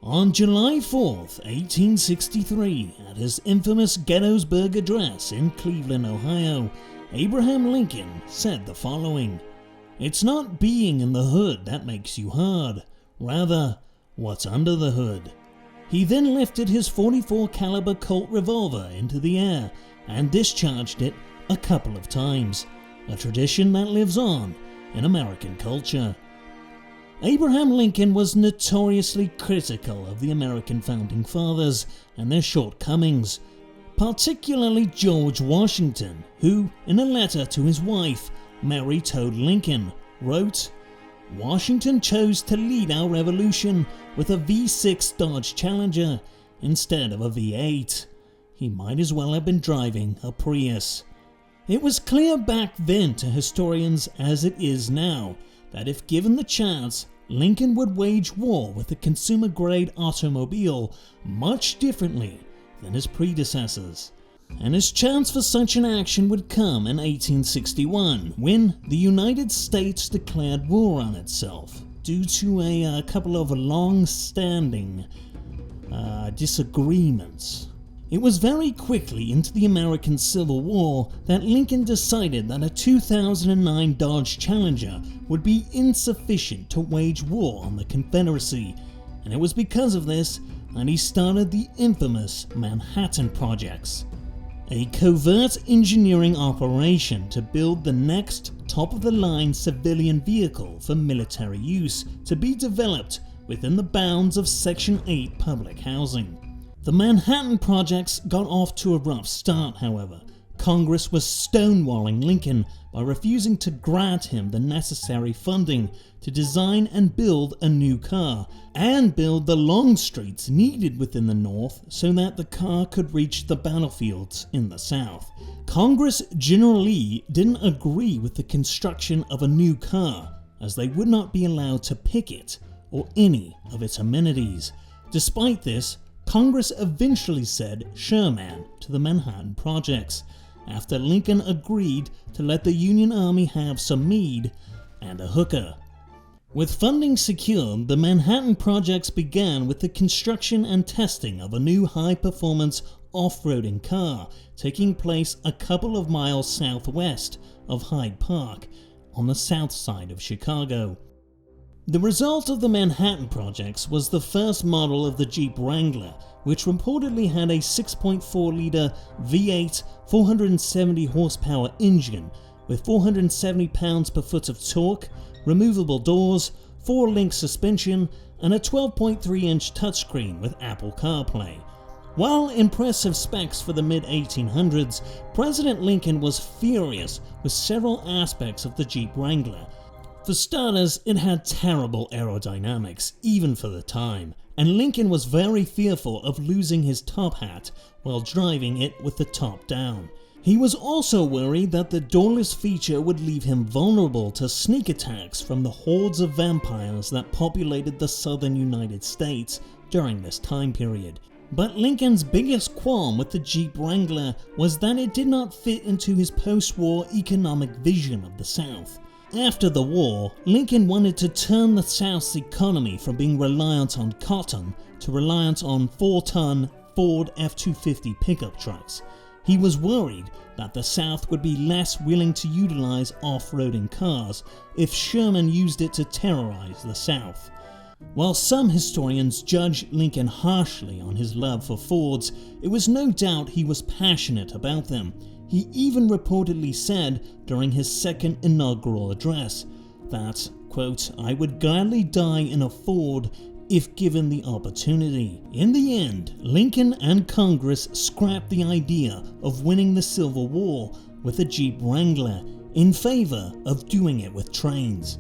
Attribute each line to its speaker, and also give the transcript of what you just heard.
Speaker 1: On July 4th, 1863, at his infamous Gettysburg address in Cleveland, Ohio, Abraham Lincoln said the following: "It's not being in the hood that makes you hard, rather, what's under the hood." He then lifted his .44 caliber Colt revolver into the air and discharged it a couple of times, a tradition that lives on in American culture. Abraham Lincoln was notoriously critical of the American founding fathers and their shortcomings, particularly George Washington, who, in a letter to his wife, Mary Todd Lincoln, wrote, "Washington chose to lead our revolution with a V6 Dodge Challenger instead of a V8. He might as well have been driving a Prius." It was clear back then to historians, as it is now, that if given the chance, Lincoln would wage war with the consumer-grade automobile much differently than his predecessors. And his chance for such an action would come in 1861, when the United States declared war on itself due to a couple of long-standing disagreements. It was very quickly into the American Civil War that Lincoln decided that a 2009 Dodge Challenger would be insufficient to wage war on the Confederacy, and it was because of this that he started the infamous Manhattan Projects, a covert engineering operation to build the next top-of-the-line civilian vehicle for military use to be developed within the bounds of Section 8 public housing. The Manhattan Projects got off to a rough start, however. Congress was stonewalling Lincoln by refusing to grant him the necessary funding to design and build a new car, and build the long streets needed within the North so that the car could reach the battlefields in the South. Congress generally didn't agree with the construction of a new car, as they would not be allowed to pick it or any of its amenities. Despite this, Congress eventually said Sherman to the Manhattan Projects, after Lincoln agreed to let the Union Army have some mead and a hooker. With funding secured, the Manhattan Projects began with the construction and testing of a new high-performance off-roading car, taking place a couple of miles southwest of Hyde Park, on the south side of Chicago. The result of the Manhattan Projects was the first model of the Jeep Wrangler, which reportedly had a 6.4-litre V8 470 horsepower engine with 470 pounds-per-foot of torque, removable doors, 4-link suspension, and a 12.3-inch touchscreen with Apple CarPlay. While impressive specs for the mid-1800s, President Lincoln was furious with several aspects of the Jeep Wrangler. For starters, it had terrible aerodynamics, even for the time, and Lincoln was very fearful of losing his top hat while driving it with the top down. He was also worried that the doorless feature would leave him vulnerable to sneak attacks from the hordes of vampires that populated the southern United States during this time period. But Lincoln's biggest qualm with the Jeep Wrangler was that it did not fit into his post-war economic vision of the South. After the war, Lincoln wanted to turn the South's economy from being reliant on cotton to reliant on 4-ton Ford F-250 pickup trucks. He was worried that the South would be less willing to utilize off-roading cars if Sherman used it to terrorize the South. While some historians judge Lincoln harshly on his love for Fords, it was no doubt he was passionate about them. He even reportedly said during his second inaugural address that, quote, "I would gladly die in a Ford if given the opportunity." In the end, Lincoln and Congress scrapped the idea of winning the Civil War with a Jeep Wrangler in favor of doing it with trains.